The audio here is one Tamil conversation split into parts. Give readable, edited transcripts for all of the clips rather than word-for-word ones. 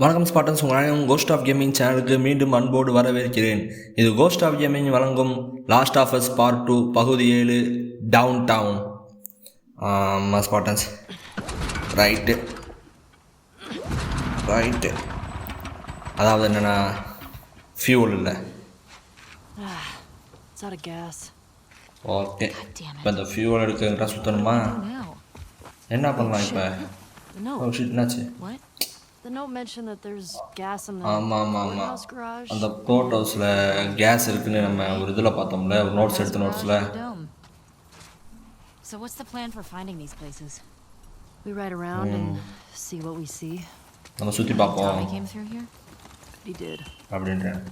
வணக்கம் ஸ்பாட்டன்ஸ், உங்கள் கோஸ்ட் ஆஃப் கேமிங் சேனலுக்கு மீண்டும் அன்போடு வரவேற்கிறேன். இது கோஸ்ட் ஆஃப் கேமிங் வழங்கும் லாஸ்ட் ஆஃப் அஸ் பார்ட் 2 பகுதி 7 டவுன் டவுன். ஸ்பாட்டன்ஸ் ரைட்டு அதாவது என்னென்னா ஃபியூல் இல்லை. ஓகே, இப்போ இந்த ஃபியூல் எடுக்க சுற்றணுமா? என்ன பண்ணலாம் இப்போ? என்னாச்சு? ஆமாம், அந்த கோர்ட் ஹவுஸில் கேஸ் இருக்குன்னு நம்ம ஒரு இதில் பார்த்தோம்ல, ஒரு நோட்ஸ் எடுத்த நோட்ஸில். So what's the plan for finding these places? We ride around and see what we see. நம்ம சுற்றி பார்ப்போம். Tommy came through here? He did. அப்படின்றேன்.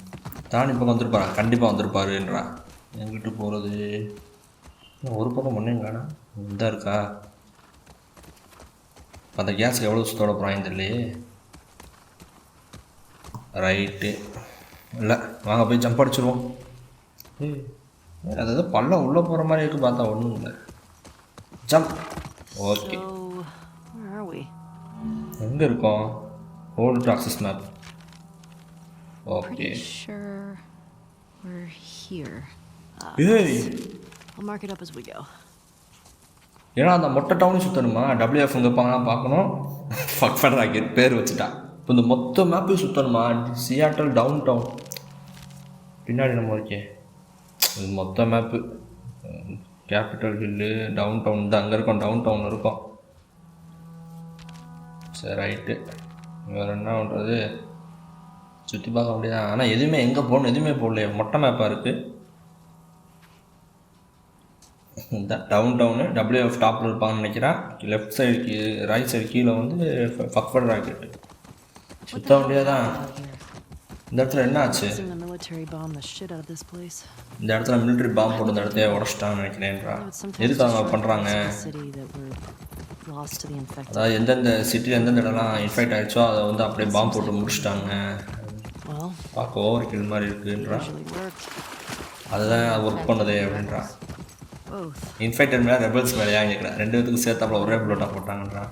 தான் இப்போ வந்துருப்பாரா? கண்டிப்பாக வந்துருப்பாருன்றா. எங்கிட்ட போகிறது ஒரு பக்கம் ஒன்றையும் காணா. இதாக இருக்கா? அந்த கேஸுக்கு எவ்வளோ சுத்தோட போகிறாங்க தெரியலையே. ரைட்டு இல்லை, வாங்க போய் ஜம்ப் அடிச்சிருவோம். அதாவது பள்ளம் உள்ளே போகிற மாதிரி இருக்குது, பார்த்தா ஒன்றும் இல்லை. ஜம்ப். ஓகே, எங்கே இருக்கோம்? Hold to access map. Okay, ஏன்னா அந்த மொட்டை டவுனையும் சுற்றணுமா? WF இங்கே பார்க்கணும். ஃபக்ஃபர் ராக்கெட் பேர் வச்சுட்டா. இப்போ இந்த மொத்த மேப்பையும் சுற்றணுமா? சியாட்டல் டவுன் டவுன் பின்னாடி நம்ம இருக்கே, இது மொத்த map. Capitol Hill, downtown தான் அங்கே இருக்கோம், டவுன் டவுன் இருக்கோம். சரி, ரைட்டு. வேறு என்ன பண்ணுறது? சுற்றி பார்க்க முடியாது. ஆனால் எதுவுமே எங்கே போகணும் எதுவுமே போடலையே, மொட்டை மேப்பாக இருக்குது. இந்த டவுன் டவுனு WF டாப்பில் இருப்பாங்கன்னு நினைக்கிறேன். லெஃப்ட் சைடு ரைட் சைடு கீழே வந்து ஃபக்ஃபர் ராக்கெட்டு. சுத்த முடியாதான். இந்த இடத்துல என்ன ஆச்சு? இந்த இடத்துல மிலிட்ரி பாம்பு போட்டு இந்த இடத்தையே உடச்சிட்டான்னு நினைக்கிறேன்றா. எதுக்கு அவங்க பண்ணுறாங்க? அதாவது எந்தெந்த சிட்டியில் எந்தெந்த இடம்லாம் இன்ஃபெக்ட் ஆகிடுச்சோ அதை வந்து அப்படியே பாம்பு போட்டு முடிச்சிட்டாங்க. பார்க்க ஓவர் கில் மாதிரி இருக்குன்றா. அதுதான் ஒர்க் பண்ணதே அப்படின்றா. இன்ஃபெக்டட் மேலே ரெபல்ஸ் மேலேயா கேட்குறேன். ரெண்டு பேத்துக்கும் சேர்த்தாப்புல ஒரே புல்லட்டாக போட்டாங்கன்றா.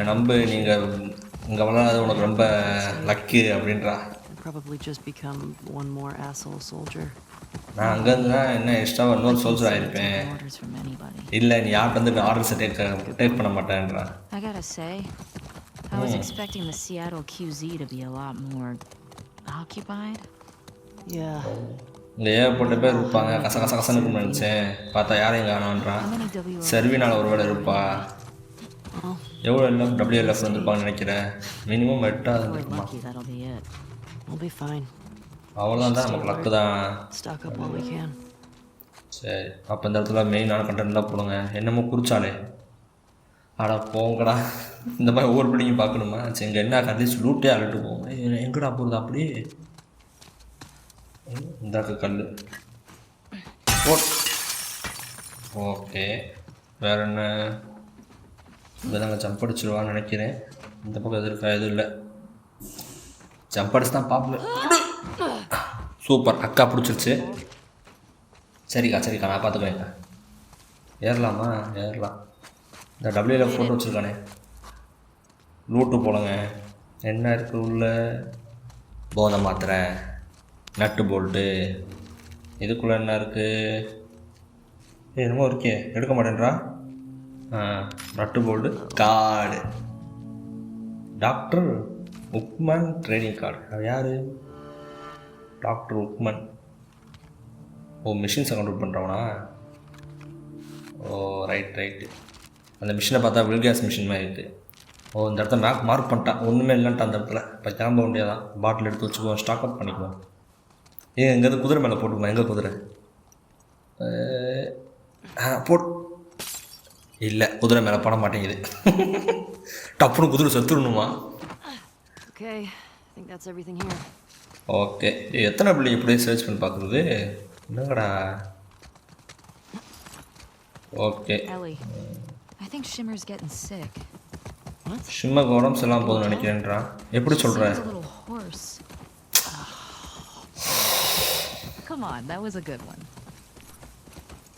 நம்ப நீங்கள் இங்கே வளராது உனக்கு ரொம்ப லக்கு அப்படின்றா. நான் அங்கேருந்து தான் என்ன எக்ஸ்ட்ராவாக இன்னொரு சோல்ஜர் ஆகிருப்பேன். இல்லை, நீ யார்கிட்ட வந்து ஆர்டர்ஸை டேக் பண்ண மாட்டேன்றா. இங்கே ஏகப்பட்ட பேர் இருப்பாங்க, கசகசன்னு இருக்குன்னு நினச்சேன். பார்த்தா யாரையும் காணோன்றான். செர்வினால் ஒரு வேலை இருப்பா. எவ்வளோ எல்லாம் WLF வந்துருப்பாங்கன்னு நினைக்கிறேன். மினிமம் 8 இருக்குமா? அவ்வளோதான் தான், நமக்கு லக்கு தான். சரி, அப்போ இந்த இடத்துல மெயினான கண்டென்ட்லாம் போடுங்க. என்னமோ குறிச்சாலே ஆடா போங்கடா. இந்த மாதிரி ஒவ்வொரு பிடிங்க பார்க்கணுமா? சரி, இங்கே என்ன கண்டிச்சு லூட்டே அழுட்டு போங்க. எங்கடா போகிறது? அப்படி இந்தாக்கு கல். ஓகே, வேற என்ன? இதை நாங்கள் ஜம்ப் அடிச்சிடுவான்னு நினைக்கிறேன். இந்த பக்கம் எது இருக்கா? எதுவும் இல்லை. ஜம்ப் அடிச்சு தான் பார்ப்பேன். சூப்பர், அக்கா பிடிச்சிருச்சு. சரிக்கா, நான் பார்த்துக்கோங்க. ஏறலாமா? ஏறலாம். இந்த WLF ஃபோட்டோ வச்சுருக்கானே, லூட்டு போலங்க. என்ன இருக்குது உள்ள? போதை மாத்திரை, நட்டு போல்ட்டு. இதுக்குள்ளே என்ன இருக்குது? என்னமோ இருக்கே, எடுக்க மாட்டேன்றா. Nut bolt card. டாக்டர் உக்மன் ட்ரைனிங் கார்டு. அது யார்? டாக்டர் உக்மன். ஓ, மிஷின்ஸை கண்ட்ரோல் பண்ணுறவனா? Oh, right. அந்த மிஷினை பார்த்தா வில்கேஸ் மிஷின் மாதிரி இருக்குது. ஓ, இந்த இடத்த மார்க் பண்ணிட்டான். ஒன்றுமே இல்லைன்ட்டு அந்த இடத்துல. இப்போ கிளம்ப வேண்டியதான். பாட்டில் எடுத்து வச்சுக்குவோம், ஸ்டாக் அப் பண்ணிக்குவோம். எங்கேருந்து குதிரை மேலே போட்டுக்குவோம். எங்கே குதிரை? இல்லை, குதிரை மேலே பட மாட்டேங்குது. டப்புனு குதிரை செத்துடணுமா? ஓகே, எத்தனை பிள்ளை இப்படியே சர்ச் பண்ணி பார்க்குறது? என்னங்கடா? ஓகே, ஷிம்மக்கு உடம்பு செல்லாம் போதும்னு நினைக்கிறேன்றா. எப்படி சொல்கிற?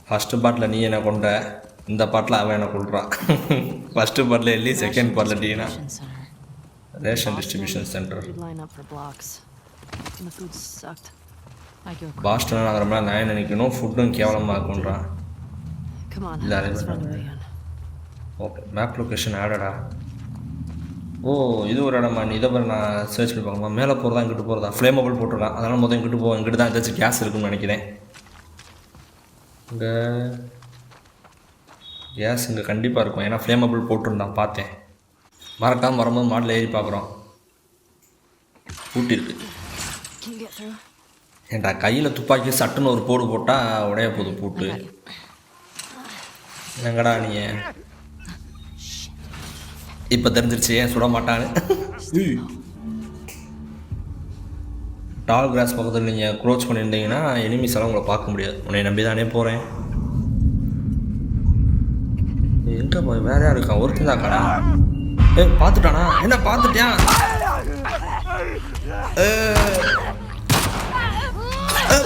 ஃபஸ்ட்டு பாட்டில் நீ என்ன கொண்ட? இந்த பாட்டில் அவன் என்ன கொள்றான். First bottle எல்லி, second bottle Tina. Distribution center. Ration distribution centre. We'd line up for blocks. And the food sucked. I'd go crazy. Boston நாங்கள் ரொம்ப நான் நினைக்கணும், ஃபுட்டும் கேவலமாக இருக்குன்றான். Come on, இல்ல, let's அது find a way in. Okay, map location ஆடடா. ஓ, இது ஒரு இடமா? நீ இதை பாரு, நான் சர்ச் பண்ணி பார்க்கணுமா? மேலே போகிறதா இங்கிட்டு போகிறதா? ஃப்ளேமபிள் போட்டுருக்கான், அதனால் மொத்தம் இங்கிட்டு போவோம். இங்கிட்டு தான் ஏதாச்சும் கேஸ் இருக்குன்னு நினைக்கிறேன். இங்கே கேஸ் இங்கே கண்டிப்பாக இருக்கும், ஏன்னா ஃப்ளேமபிள் போட்டிருந்தான் பார்த்தேன். மறக்காமல் வரும்போது மாடில் ஏறி பார்க்குறோம். பூட்டி இருக்கு. Can you get through? ஏன்டா கையில் துப்பாக்கி சட்டுன்னு ஒரு போடு போட்டால் உடைய போகுது பூட்டு. என்னங்கடா நீ இப்போ தெரிஞ்சிருச்சு ஏன் சுட மாட்டான்னு. டால் கிராஸ் பக்கத்தில் நீங்கள் க்ரோச் பண்ணியிருந்தீங்கன்னா எனிமீஸ் எல்லாம் உங்களை பார்க்க முடியாது. உன்னை நம்பி தானே போகிறேன். எங்கே போய் வேற யார் இருக்கா? ஒருத்தன் தான் கடா. பார்த்துட்டானா? என்ன பார்த்துட்டியா?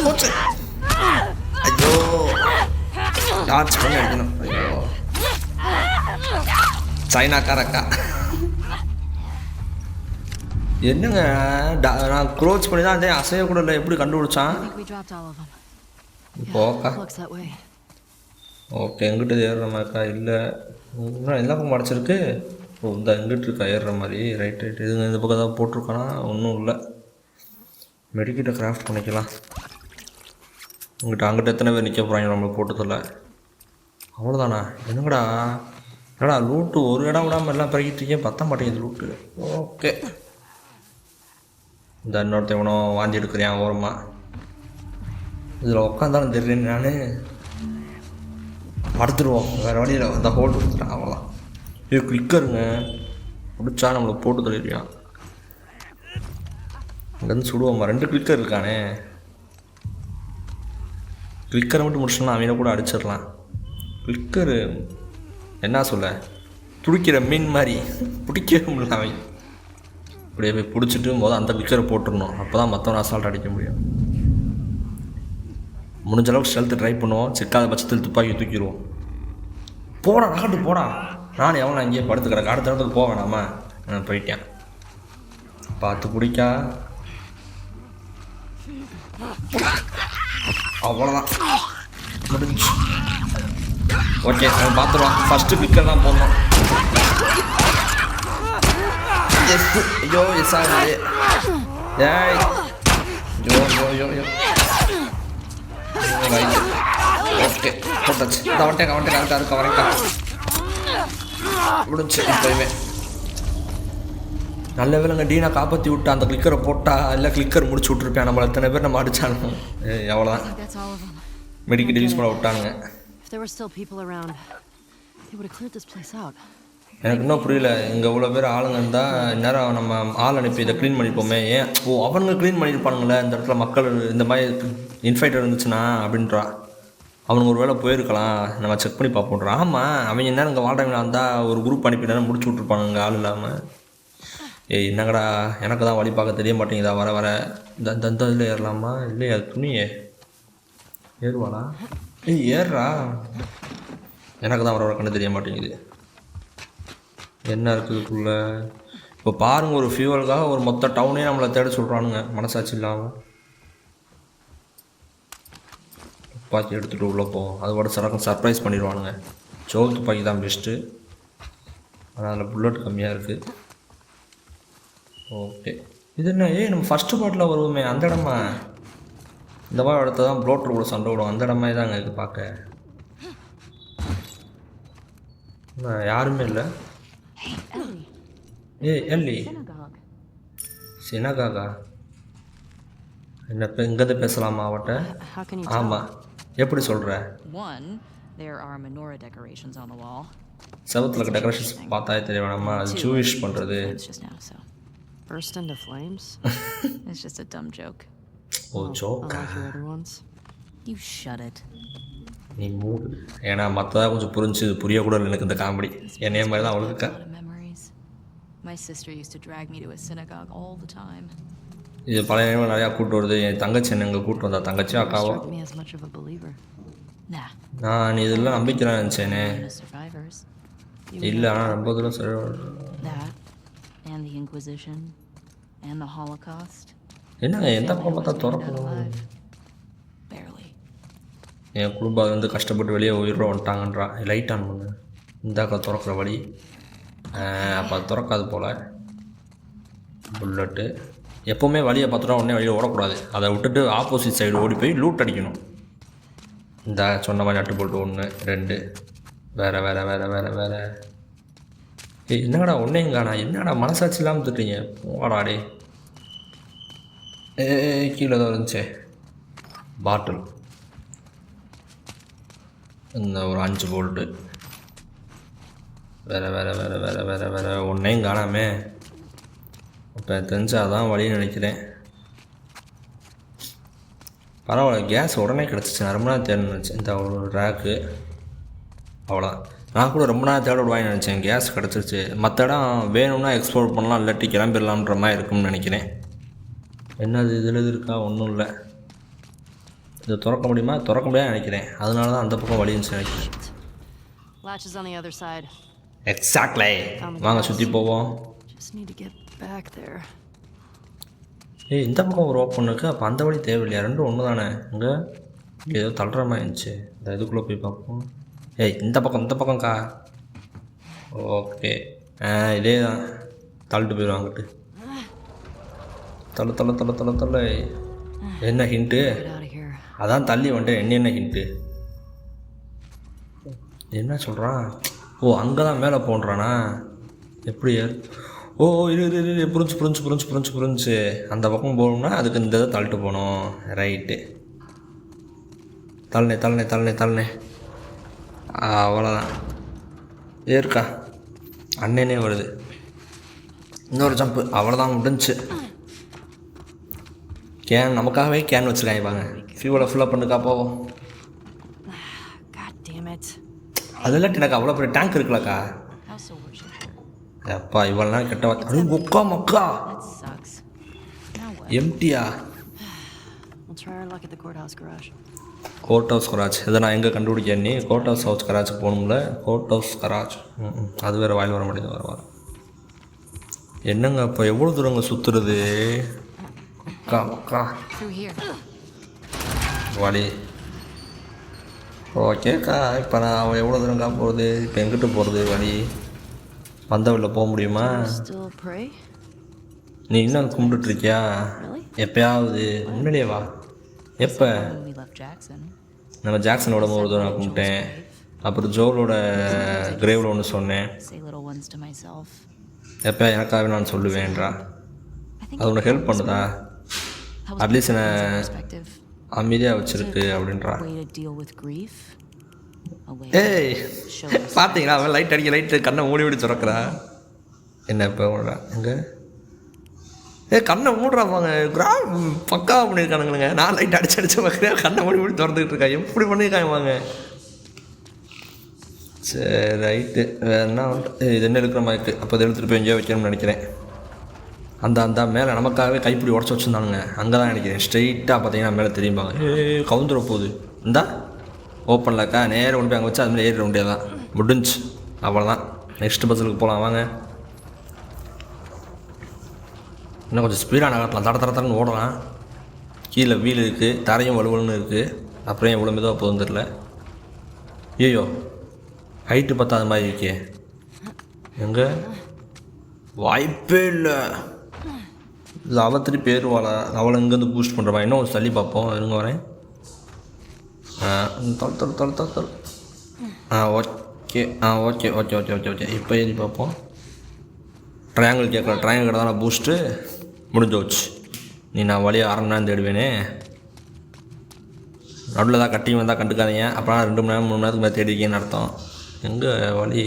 போச்சு. ஐயோ, டார்ச் பண்ணி அடிக்கணும். ஐயோ, சைனாக்காரக்கா என்னங்க, நான் க்ரோச் பண்ணி தான் அதே அசைய கூட இல்லை. எப்படி கண்டுபிடிச்சான்? I think we dropped all of them. போக்கா. Looks that way. ஓகே, எங்கிட்ட ஏறுற மாதிரிக்கா? இல்லை, இன்னும் எல்லா பக்கம் அடைச்சிருக்கு. ஓ, இந்த எங்கிட்ட இருக்கா ஏறுற மாதிரி? Right right. இதுங்க இந்த பக்கம் ஏதாவது போட்டிருக்கானா? ஒன்றும் இல்லை. மெடிக்கிட்ட கிராஃப்ட் பண்ணிக்கலாம். அங்கிட்ட எத்தனை பேர் நிற்க போகிறாங்க நம்மளுக்கு போட்டதில்ல. அவ்வளோதானா? என்னங்கடா என்னடா லூட்டு ஒரு இடம் விடாமல் எல்லாம் பிறகிட்டு பற்ற மாட்டேங்குது லூட்டு. ஓகே, இந்த இன்னொருத்த எவனோ வாந்தி எடுக்கிறியான் ஓரமாக. இதில் உட்காந்தாலும் தெரியுன்னு நான் படுத்துருவோம். வேறு வழியில் அந்த ஹோல்டு கொடுத்துட்டேன். அவ்வளோதான். இது கிளிக்கருங்க, பிடிச்சா நம்மளுக்கு போட்டு தள்ளிடுவான். இங்கேருந்து சுடுவோம்மா. 2 கிளிக்கர் இருக்கானே. கிளிக்கரை மட்டும் முடிச்சோம்னா அவனை கூட அடிச்சிடலாம். கிளிக்கரு என்ன சொல்ல, துடிக்கிற மீன் மாதிரி பிடிக்கவே முடியல. அவன் இப்படியே போய் பிடிச்சிட்டு போது அந்த கிளிக்கரை போட்டுடணும். அப்போ தான் மற்றவன் அசால்ட் அடிக்க முடியும். முடிஞ்ச அளவுக்கு ஸ்ட்ரெல்த்து ட்ரை பண்ணுவோம். சிக்காத பட்சத்தில் துப்பாக்கி தூக்கிடுவோம். போடா நகட்டு போடா. நான் எவனை அங்கேயே படுத்து கிடக்க. அடுத்த இடத்துக்கு போக வேணாமா? நான் போயிட்டேன். பார்த்து பிடிக்கா. அவ்வளோதான், முடிஞ்சு. ஓகே, அவன் பார்த்துருவான். ஃபஸ்ட்டு பிக்கர் தான் போடணும். எஸ். ஐயோ, எஸ் ஆகுது. ஏய், யோ யோ யோ யோ. ஓகே, போட்டாச்சு. அவன்கிட்ட கரெக்டாக இருக்க வரைக்கும் முடிஞ்சு. இப்போயுமே நல்ல வேலைங்க டீனா காப்பாற்றி விட்டு அந்த கிளிக்கரை போட்டால் இல்லை கிளிக்கர் முடிச்சு விட்ருப்பேன். நம்மளை எத்தனை பேர் நம்ம அடித்தாலும். எவ்வளோதான், மெடிக்கல் யூஸ் பண்ண விட்டானுங்க. If there were still people around, they would have cleared this place out. எனக்கு இன்னும் புரியல. இங்கே இவ்வளோ பேர் ஆளுங்க இருந்தால் இந்நேரம் நம்ம ஆள் அனுப்பி இதை க்ளீன் பண்ணியிருப்போமே. ஏன் அவனுங்க க்ளீன் பண்ணியிருப்பானுங்களே இந்த இடத்துல மக்கள் இந்த மாதிரி இன்ஃபைட்டர் இருந்துச்சுன்னா அப்படின்றா. அவனுங்க ஒரு வேளை போயிருக்கலாம், நம்ம செக் பண்ணி பார்ப்போன்றான். ஆமாம், அவங்க நேரம் இங்கே வாழ்றவங்களா இருந்தால் ஒரு குரூப் அனுப்பி நேரம் முடிச்சு விட்ருப்பானுங்க ஆள் இல்லாமல். ஏய் என்னங்கடா, எனக்கு தான் வழி பார்க்க தெரிய மாட்டேங்குதா? வர வர இந்த இதில் ஏறலாமா? இல்லையா துணியே ஏறுவாளா? ஏய் ஏறுறா. எனக்கு தான் வர வர கண்ணு தெரிய மாட்டேங்குது. என்ன இருக்குதுக்குள்ளே? இப்போ பாருங்கள், ஒரு ஃபியூவலுக்காக ஒரு மொத்த டவுனே நம்மளை தேட சொல்கிறானுங்க மனசாட்சி இல்லாமல். துப்பாக்கி எடுத்துகிட்டு உள்ளே போவோம். அதோட சர்ப்ரைஸ் பண்ணிடுவானுங்க. சோல் துப்பாக்கி தான் பெஸ்ட்டு, ஆனால் அதில் புல்லட் கம்மியாக இருக்குது. ஓகே, இது என்ன? நம்ம ஃபஸ்ட்டு பாட்டில் வருவோமே அந்த இடமா? இந்த மாதிரி இடத்த தான் ப்ளோட்டர் கூட சண்டை விடும். அந்த இடமே தாங்க இருக்குது பார்க்க. யாருமே இல்லை. எல்லி சினகாகா என்ன இங்கேருந்து பேசலாமா அவட்ட? ஆமாம், எப்படி சொல்கிற? செவத்தில் இருக்க டெக்கரேஷன்ஸ் பார்த்தாலே தெரிய வேணாமா? அது ஜூயிஷ் பண்ணுறது. Burst into flames? It's just a dumb joke. Oh, joke. Unlike your other ones. You shut it. நீ மூடு. ஏன்னா மற்றதாக கொஞ்சம் புரிஞ்சு புரிய கூட இல்லை எனக்கு இந்த காமெடி. என்னைய மாதிரி தான் அவளுக்கு. My sister used to drag me to a synagogue all the time. இது பழைய நிறையா கூட்டு வருது. என் தங்கச்சி என்ன எங்கே கூட்டு வந்தா? தங்கச்சி அக்காவோ? Me as much of a believer. Nah. நான் இதெல்லாம் நம்பிக்கிறேன் நினச்சேனே. The survivors. You இல்லை know ஆனால் ரொம்ப தூரம் சரி. that, and the Inquisition, and the Holocaust. என்னங்க எந்த பக்கம் பார்த்தா Family was made out திறக்கணும். alive. Barely. என் குடும்பம் வந்து கஷ்டப்பட்டு வெளியே உயிரோடு வந்துட்டாங்கன்றா. லைட் ஆன் பண்ணு. இந்தாக்கா திறக்கிற வழி. அப்போ அது திறக்காது போல். புல்லட்டு எப்போவுமே வழியை பார்த்துட்டா உடனே வழியை ஓடக்கூடாது. அதை விட்டுட்டு ஆப்போசிட் சைடு ஓடி போய் லூட் அடிக்கணும். இந்த சொன்ன மாதிரி நட்டு போட்டு 1 2 வேறு வேறு வேறு வேறு வேறு. என்னடா ஒன்றேங்காண்ணா, என்னடா மனசாட்சி இல்லாமல் திட்டுறீங்க. போடாடே. கீழே தான் இருந்துச்சே பாட்டில். இந்த ஒரு 5 போல்ட்டு. வேறு வேறு வேறு வேறு வேறு வேறு ஒன்றையும் காணாமே. இப்போ தெரிஞ்சாதான் வழின்னு நினைக்கிறேன். பரவாயில்ல, கேஸ் உடனே கிடச்சிச்சு. நான் ரொம்ப நேரம் தேடணும்னு நினச்சேன். இந்த ஒரு ரேக்கு அவ்வளோதான். நான் கூட ரொம்ப நேரம் தேட விடுவாங்கன்னு நினச்சேன். கேஸ் கிடச்சிருச்சு. மற்ற இடம் வேணும்னா எக்ஸ்ப்ளோர் பண்ணலாம், இல்லாட்டி கிளம்பிடலான்ற மாதிரி இருக்கும்னு நினைக்கிறேன். என்னது இதில் இருக்கா? ஒன்றும் இல்லை. இதை திறக்க முடியுமா? திறக்க முடியாது நினைக்கிறேன். அதனால தான் அந்த பக்கம் வழி இருந்துச்சு நினைக்கிறேன். Latch is on the other side. Exactly. வாங்க சுற்றி போவோம். Just need to get back there. இந்த பக்கம் ஒரு ஓப்பன் இருக்குது. அப்போ அந்த வழி தேவையில்லையா? ரெண்டும் ஒன்று தானே. இங்கே ஏதோ தள்ளுற மாதிரி இருந்துச்சு. இந்த இதுக்குள்ளே போய் பார்ப்போம். இந்த பக்கம்க்கா. ஓகே, இதே தான். தள்ளிட்டு போயிடுவாங்கிட்டு. தள்ள. என்ன ஹிண்ட்டு? அதான் தள்ளி வந்துட்டு என்ன ஹிண்ட்டு? என்ன சொல்கிறான்? ஓ, அங்கே தான் மேலே போன்றானா? எப்படி? ஓ, இரு புரிஞ்சு. அந்த பக்கம் போகணும்னா அதுக்கு இந்த இதை தள்ளிட்டு போகணும். ரைட்டு. தள்ளனே. அவ்வளோதான். ஏற்கா அண்ணனே வருது. இன்னொரு ஜம்ப்பு. அவ்வளோதான், முடிஞ்சு. கேன் நமக்காகவே கேன் வச்சுருக்காங்க. வாங்க ஃபியூவலை ஃபுல்லாக பண்ணுக்கா போவோம். அதெல்லாம் எனக்கு அவ்வளோ பெரிய டேங்க் இருக்குல்லக்கா. அப்பா இவ்வளோ நேரம் கெட்ட வார்த்தை. அது முக்கா மக்கா எம்டியா. Court house garage. இதை நான் எங்கே கண்டுபிடிக்கேன்? நீ கோர்ட் ஹவுஸ் கராஜுக்கு போகணும்ல. Court house garage. அது வேறு வாயில் வர முடியுது. வர என்னங்க இப்போ எவ்வளோ தூரங்க சுற்றுறது? மக்கா வழி. ஓகேக்கா, இப்போ நான் எவ்வளோ தூரங்கா போகிறது? இப்போ எங்கிட்ட போகிறது வழி? வந்த வழியில் போக முடியுமா? நீ இன்னும் கும்பிட்டுருக்கியா? எப்பயாவது உண்மையிலே வா. எப்போ? நம்ம ஜாக்சனோட ஒரு தூரம் நான் கும்பிட்டேன். அப்புறம் ஜோலோட கிரேவில் ஒன்று சொன்னேன். எப்போ எனக்காகவே நான் சொல்லுவேன்றா. அது உனக்கு ஹெல்ப் பண்ணுதா? அட்லீஸ்ட் என்னை அமைதியாக வச்சுருக்கு அப்படின்றா. ஏய் பார்த்தீங்களா? அவன் லைட்டு கண்ணை மூடி திறக்கிறா. என்ன இப்போ விடுறா? எங்கே? கண்ணை மூடுறா. வாங்க பக்கா பண்ணியிருக்கானுங்களுங்க. நான் லைட் அடிச்சு பார்க்குறேன். கண்ணை மூடி திறந்துக்கிட்டு இருக்கா. எப்படி பண்ணியிருக்காங்க? வாங்க. சரி ரைட்டு. வேறுனா இது என்ன இருக்கிற மாதிரி இருக்குது. அப்போ இதை எடுத்துகிட்டு போய் எங்கேயோ வைக்கணும்னு நினைக்கிறேன். அந்த மேலே நமக்காகவே கைப்பிடி உடச்சி வச்சுருந்தானுங்க. அங்கே தான் நினைக்கிறேன். ஸ்ட்ரெயிட்டாக பார்த்தீங்கன்னா மேலே தெரியும்பாங்க. கவுந்துட போகுது. இந்தா ஓப்பன்லக்கா. நேரம் கொண்டு போய் அங்கே வச்சு அது மாதிரி ஏறிட முடியாதான். முடிஞ்சு. அவ்வளோதான். நெக்ஸ்ட் பஸ்ஸுக்கு போகலாம். வாங்க. இன்னும் கொஞ்சம் ஸ்பீடாக நகரத்தலாம். தரன்னு ஓடலாம். கீழே வீல் இருக்குது. தரையும் வலுவலுன்னு இருக்குது. அப்புறம் எவ்வளோ மெதுவாக போகுதுன்னு தெரில. ஐயோ, ஹைட்டு பார்த்தா அது மாதிரி இருக்கே. எங்கே? வாய்ப்பே இல்லை. இல்லை அவள் திருப்பி ஏறுவாளா? அவளை இங்கேருந்து பூஸ்ட் பண்ணுறவா? இன்னும் ஒரு தள்ளி பார்ப்போம். இருங்க வரேன். தொல். ஓகே. இப்போ ஏறி பார்ப்போம். ட்ரையாங்கிள் கேட்கலாம். ட்ரையாங்கிள் கிட்ட தான் பூஸ்ட்டு முடிஞ்சு வச்சு. நான் வழியை 1/2 மணி நேரம் தேடுவேனே. நடுவில் தான் கட்டிங் வந்தால் கண்டுக்காதீங்க. அப்புறம் 2 மணி நேரம் 3 மணி நேரத்துக்கு மேலே தேடிக்கேன்னு அர்த்தம். எங்கே வழி?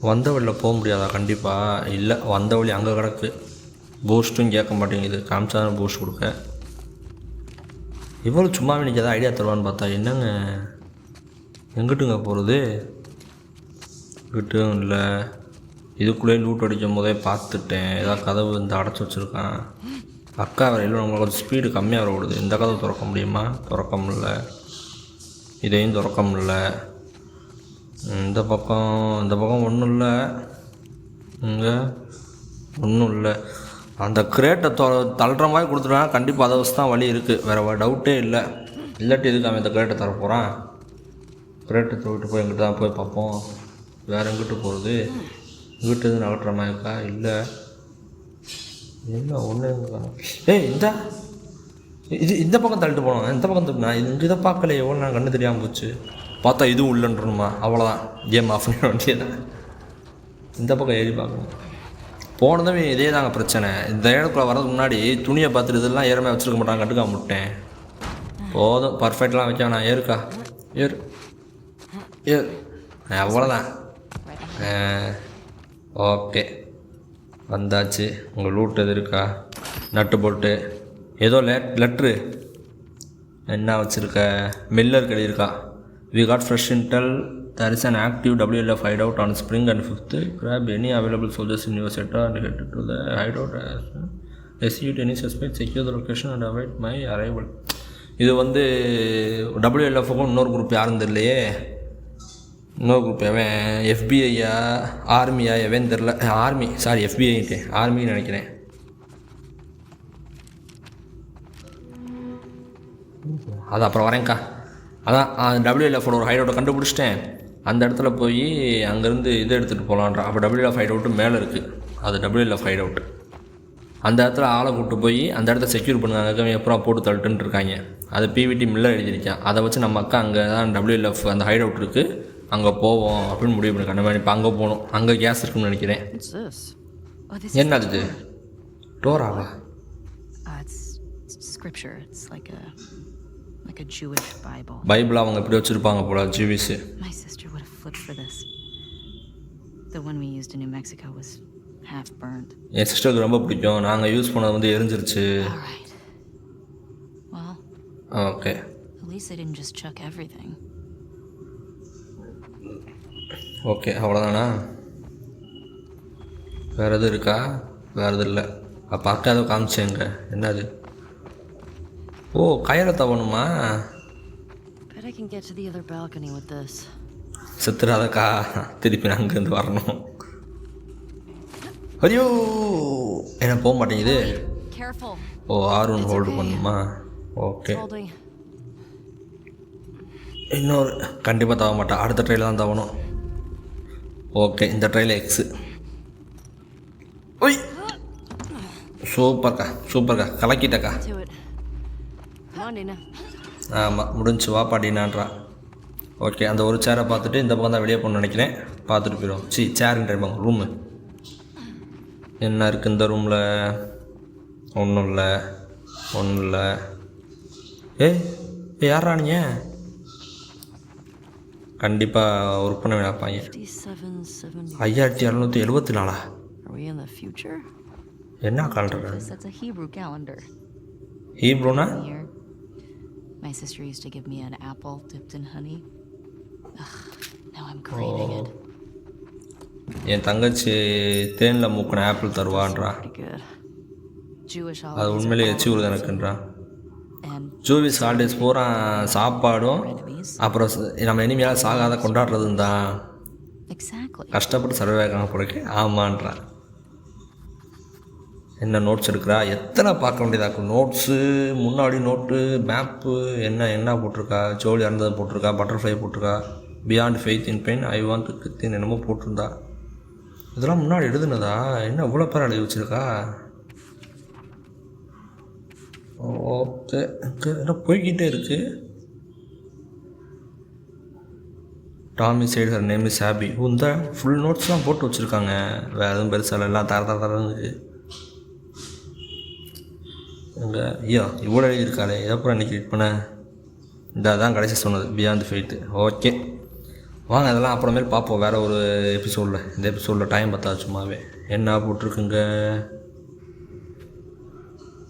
வந்த வழியில் போக முடியாதா? கண்டிப்பாக இல்லை. வந்த வழி அங்கே கிடக்கு. பூஸ்ட்டும் கேட்க மாட்டேங்குது. காமிச்சா தான் பூஸ்ட் கொடுக்க. இவ்வளோ சும்மாவே எனக்கு எதாவது ஐடியா தருவான்னு பார்த்தா என்னங்க? எங்கிட்டுங்க போகிறது? கிட்டும் இல்லை. இதுக்குள்ளேயே லூட் அடிக்கும் போதே பார்த்துட்டேன். ஏதாவது கதவு வந்து அடைச்சி வச்சுருக்கான். அக்கா வேறு இல்லை. நம்மளுக்கு கொஞ்சம் ஸ்பீடு கம்மியாக வரக்கூடாது. இந்த கதவு திறக்க முடியுமா? திறக்க முடியல. இதையும் திறக்க முடியல. இந்த பக்கம் ஒன்றும் இல்லை. இங்கே ஒன்றும் இல்லை. அந்த கிரேட்டை தள்ளுற மாதிரி கொடுத்துருவாங்க. கண்டிப்பாக அதை வச்சு தான் வழி இருக்குது, வேறு டவுட்டே இல்லை. இல்லாட்டி எதுக்கு அவன் இந்த கிரேட்டை தர போகிறான்? கிரேட்டை தூக்கிட்டு போய் எங்கிட்ட தான் போய் பார்ப்போம். வேறு எங்கிட்ட போகிறது? இங்கிட்ட எதுவும் நகட்டுற மாதிரி இருக்கா? இல்லை என்ன ஒன்று. இந்த பக்கம் தள்ளிட்டு போனோம். இந்த பக்கம் தள்ளினா இதை பார்க்கலையே, எவ்வளோ நான் கண்ணு தெரியாமல் போச்சு. பார்த்தா இதுவும் இல்லைன்றணுமா? அவ்வளோதான், கேம் ஆஃப் பண்ண வேண்டியதான். இந்த பக்கம் ஏறி பார்க்கணும். போனதும் இதே தாங்க பிரச்சனை. இந்த இடத்துக்குள்ள வரதுக்கு முன்னாடி துணியை பார்த்துட்டு இதெல்லாம் ஏறமே வச்சுருக்க மாட்டாங்க, கண்டுக்காம விட்டேன். போதும், பர்ஃபெக்ட்லாம் வைக்க நான் ஏறுக்கா ஏறு அவ்வளோதான். ஓகே வந்தாச்சு. உங்கள் லூட் எது இருக்கா? நட்டு போட்டு ஏதோ லெட்ரு என்ன வச்சுருக்க? மில்லர் எழுதியிருக்கா. We got fresh intel. There is an active WLF hideout on Spring and 5th. Grab any available soldiers in your sector and head to the hideout. Execute any suspect, secure the location and await my arrival. இது வந்து WLFக்கும் இன்னொரு குரூப் யாரும் தெரியலையே. இன்னொரு குரூப் எவன்? FBI-யா ஆர்மியா எவன் தெரில. FBI ஆர்மின்னு நினைக்கிறேன். அது அப்புறம் வரேங்க்கா. அதான் WLF-ஓட ஒரு ஹைடவுட்டை கண்டுபிடிச்சிட்டேன். அந்த இடத்துல போய் அங்கேருந்து இதை எடுத்துகிட்டு போகலான்றா. அப்போ WLF ஹைடவுட்டு மேலே இருக்குது, அது WLF ஹைடவுட்டு. அந்த இடத்துல ஆளை கூப்பிட்டு போய் அந்த இடத்த செக்யூர் பண்ணுறாங்க. எப்பறம் போட்டு தள்ளிட்டுன்னு இருக்காங்க. அது PVT மில்லர் எழுதியிருக்கேன். அதை வச்சு நம்ம அக்கா அங்கே தான் WLF அந்த ஹைடவுட் இருக்குது, அங்கே போவோம் அப்படின்னு முடிவு பண்ணிருக்கேன். நம்ம இப்போ அங்கே போகணும். அங்கே கேஸ் இருக்குன்னு நினைக்கிறேன். என்ன அது? டோராவா? Like a Jewish Bible. Bible அவங்க இப்படி வச்சிருப்பாங்க போல, Jewish. My sister would have flipped for this. The one we used in New Mexico was half burned. என் சிஸ்டருக்கு ரொம்ப பிடிக்கும். நாங்கள் யூஸ் பண்ணது வந்து எரிஞ்சிருச்சு. All right. Well. Okay. At least they didn't just chuck everything. Okay, அவ்வளோதானா? வேறு எதுவும் இருக்கா? வேறு எதுவும் இல்லை. பார்க்க ஏதோ காமிச்சேங்க. என்னது? ஓ, கயிறை தவணுமா? Bet I can get to the other balcony with this. செத்துறாதக்கா, திருப்பி நான் அங்கேருந்து வரணும். ஐயோ, என்ன போக மாட்டேங்குது. ஓ, R1 ஹோல்டு பண்ணுமா? ஓகே, இன்னொரு கண்டிப்பாக தவ மாட்டேன். அடுத்த ட்ரையில் தான் தவணும். ஓகே, இந்த ட்ரையில் எக்ஸு. ஒய், சூப்பர்க்கா கலக்கிட்டக்கா. ஆமாம், முடிஞ்சு வா பாட்டினான்றா. ஓகே, அந்த ஒரு சேரை பார்த்துட்டு இந்த பக்கம் தான் வெளியே போகணுன்னு நினைக்கிறேன். பார்த்துட்டு போயிடும். சேருன்றேன். ரூமு என்ன இருக்குது இந்த ரூமில்? ஒன்றும் இல்லை. யாரா நீங்கள்? கண்டிப்பாக ஒர்க் பண்ண வேணாப்பாங்க. 5774. என்ன calendar? ஹீப்ரூனா? My sister used to give me an apple dipped in honey. Now I'm craving it. என் தங்கச்சி தேனில் மூக்கின ஆப்பிள் தருவான்றா. அது உண்மையிலே எச்சிவுறுது எனக்குன்றா. ஜூவிஸ் ஹாலிடேஸ் பூரா சாப்பாடும் அப்புறம் நம்ம இனிமையால் சாகாத கொண்டாடுறதும் தான். கஷ்டப்பட்டு சர்வே ஆகாமல் போறதுக்கு ஆமான்றா. என்ன நோட்ஸ் எடுக்கிறா? எத்தனை பார்க்க வேண்டியதாக்கும் நோட்ஸு. முன்னாடி நோட்டு, மேப்பு, என்ன போட்டிருக்கா? ஜோலி இறந்ததை போட்டிருக்கா, பட்டர்ஃப்ளை போட்டிருக்கா, beyond faith in pain, I want Christian என்னமோ போட்டிருந்தா. இதெல்லாம் முன்னாடி எழுதுனதா? என்ன இவ்வளோ பேர் எழுதி வச்சுருக்கா? ஓகே, என்ன போய்கிட்டே இருக்குது. Tommy side her name is happy. இந்த ஃபுல் நோட்ஸ்லாம் போட்டு வச்சுருக்காங்க. வேறு எதுவும் பெருசாக எல்லாம் தரன்னு இங்கே. ஐயோ, இவ்வளோ எழுதியிருக்காளே, எப்போ இன்றைக்கி ரீட் பண்ண? தான் கடைசி சொன்னது பியாண்ட் ஃபெய்த்து. ஓகே வாங்க, அதெல்லாம் அப்புறமேல் பார்ப்போம் வேறு ஒரு எபிசோடில். இந்த எபிசோடில் டைம் பார்த்தா சும்மாவே என்ன போட்டிருக்குங்க.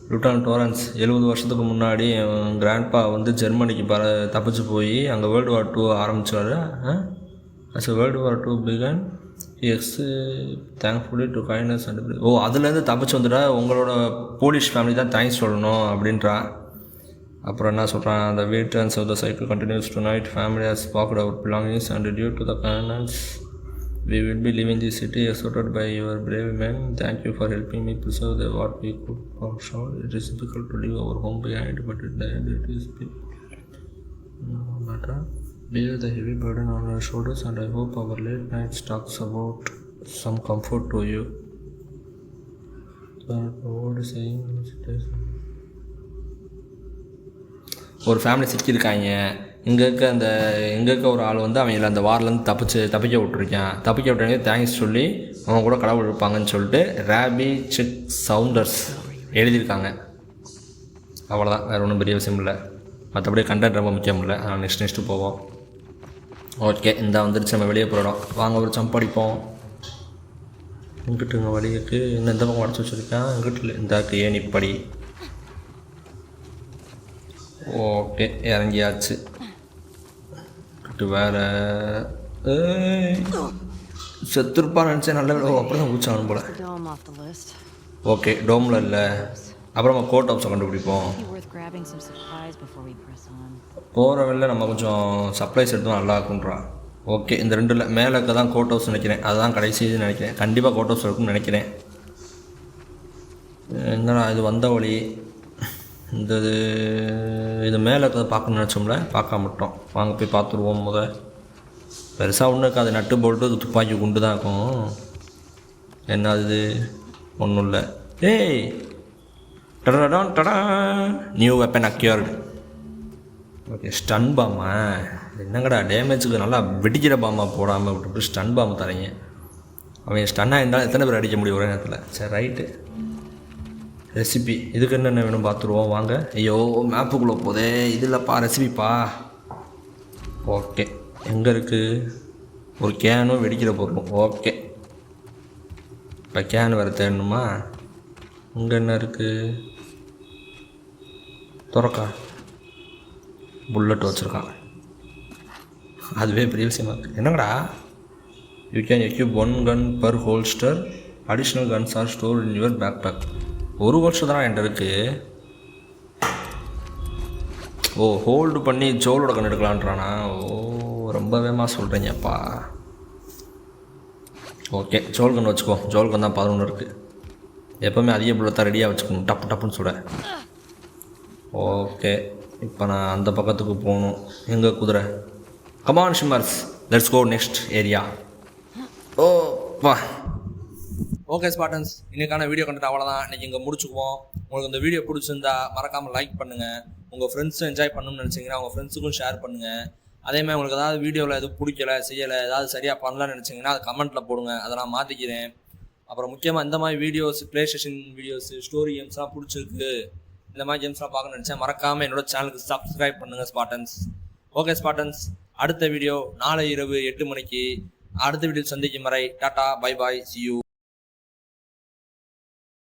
லியூட்டனன்ட் லாரன்ஸ் 70 வருஷத்துக்கு முன்னாடி கிராண்ட்பா வந்து ஜெர்மனிக்கு தப்பிச்சு போய் அங்கே World War II ஆரம்பித்தார். World War II began. Thankfully to kindness and. Oh, அதுலேருந்து தப்பிச்சு வந்துட்டா உங்களோட போலிஷ் ஃபேமிலி தான் தேங்க்ஸ் சொல்லணும் அப்படின்றா. அப்புறம் என்ன சொல்கிறான், the weight and so the cycle continues tonight. Family has packed our belongings and due to the convenience we will be leaving the city escorted by your brave men. Thank you for helping me preserve the what we could for sure. It is difficult to leave our home behind, but it is no matter. Bear the heavy burden on your shoulders, and I hope our late night talks about some comfort to you. ஒரு ஃபேமிலி சிக்கியிருக்காங்க. இங்கே இருக்க ஒரு ஆள் வந்து அவங்கள அந்த வார்லேருந்து தப்பிக்க விட்டுருக்கேன். தேங்க்ஸ் சொல்லி அவங்க கூட கடவுள் இருப்பாங்கன்னு சொல்லிட்டு ராபி சிக் சவுண்டர்ஸ் எழுதியிருக்காங்க. அவ்வளோதான், வேறு ஒன்றும் பெரிய விஷயம் இல்லை. மற்றபடி கண்டென்ட் ரொம்ப முக்கியம் இல்லை. நெக்ஸ்ட்டு போவோம். ஓகே, இந்த வந்துருச்சு, நம்ம வெளியே போகிறோம். வாங்க ஒரு ஜம்ப் அடிப்போம். இங்கிட்டுங்க வழிக்கு இன்னும் எந்த பக்கம் அடிச்சு வச்சுருக்கேன். இங்கிட்டு இந்த ஏணிப்படி. ஓகே, இறங்கியாச்சு. வேறு செத்துருப்பான்னு நினச்சேன். நல்ல அப்புறம் தான் ஊச்சாகணும் போல். ஓகே, டோமில் இல்லை. அப்புறம் நம்ம கோட் ஹவுஸை கண்டுபிடிப்போம். போகிற வெளில நம்ம கொஞ்சம் சப்ளைஸ் எடுத்தோம், நல்லா இருக்குன்றா. ஓகே, இந்த ரெண்டில் மேலே இருக்க தான் கோட் ஹவுஸ் நினைக்கிறேன். அதுதான் கடைசி இது நினைக்கிறேன். கண்டிப்பாக கோட் ஹவுஸ் இருக்குன்னு நினைக்கிறேன். என்னடா இது வந்த வழி. இது மேலே இருக்கிறத பார்க்கணும்னு நினச்சோம்ல, பார்க்க மாட்டோம். வாங்க போய் பார்த்துருவோம். பெருசாக ஒன்றும் இருக்காது. நட்டு போட்டு துப்பாக்கி குண்டு தான் இருக்கும். என்ன அது? ஒன்றும் இல்லை. ஏய், டடா new weapon acquired. Okay, stun பாமா. என்னங்கடா டேமேஜுக்கு நல்லா வெடிக்கிற பாமா போடாமல் விட்டு ஸ்டன் பாம்பு தரீங்க. அவன் ஸ்டன்னாக இருந்தாலும் எத்தனை பேர் அடிக்க முடியும் ஒரே நேரத்தில்? சரி, ரைட்டு. ரெசிபி இதுக்கு என்னென்ன வேணும் பார்த்துருவோம் வாங்க. ஐயோ, மேப்புக்குள்ளே போதே. இது இல்லைப்பா, ரெசிபிப்பா. ஓகே, எங்கே இருக்குது? ஒரு கேனும் வெடிக்கிற பொருளும். ஓகே, இப்போ கேன் வேறு தேடணுமா? இங்கே என்ன இருக்குது? துறக்கா புல்லட் வச்சுருக்கான். அதுவே பெரிய விஷயமா இருக்குது. என்னங்கடா? You can equip 1 gun per holster. Additional guns are stored in your backpack. ஒரு வருஷம் தான் என்கிட்ட இருக்குது. ஓ, ஹோல்டு பண்ணி ஜோலோட கண் எடுக்கலான்றானா? ஓ, ரொம்ப வேகமாக சொல்கிறீங்கப்பா. ஓகே, ஜோல் கன் வச்சுக்கோ. ஜோல் கன் தான் 11 இருக்குது. எப்போவுமே அதிக புல்லத்தான் ரெடியாக வச்சுக்கணும், டப்புன்னு சுட. ஓகே, இப்போ நான் அந்த பக்கத்துக்கு போகணும். எங்கே குதிரை? Come on shimmers, let's go next area. Oh வா. ஓகே ஸ்பாட்டன்ஸ், இன்றைக்கான வீடியோ கண்டென்ட் அவ்வளோதான். இன்றைக்கி இங்கே முடிச்சுக்குவோம். உங்களுக்கு இந்த வீடியோ பிடிச்சிருந்தா மறக்காமல் லைக் பண்ணுங்கள். உங்கள் ஃப்ரெண்ட்ஸும் என்ஜாய் பண்ணணும்னு நினச்சிங்கன்னா உங்கள் ஃப்ரெண்ட்ஸுக்கும் ஷேர் பண்ணுங்கள். அதேமாதிரி உங்களுக்கு ஏதாவது வீடியோவில் எதுவும் பிடிக்கலை, செய்யலை, ஏதாவது சரியாக பண்ணலான்னு நினச்சிங்கன்னா அதை கமெண்ட்டில் போடுங்க. அதை நான் மாற்றிக்கிறேன். அப்புறம் முக்கியமாக இந்த மாதிரி videos, play station videos, story கேம்ஸ்லாம் பிடிச்சிருக்கு, இந்த மாதிரி கேம்ஸ்லாம் பார்க்கணும்னு நினச்சேன், மறக்காமல் என்னோடய சேனலுக்கு சப்ஸ்கிரைப் பண்ணுங்கள் ஸ்பாட்டன்ஸ். ஓகே ஸ்பாட்டன்ஸ், அடுத்த வீடியோ நாளை இரவு 8 மணிக்கு அடுத்த வீடியோ சந்திக்கும் வரை tata, bye bye, see you.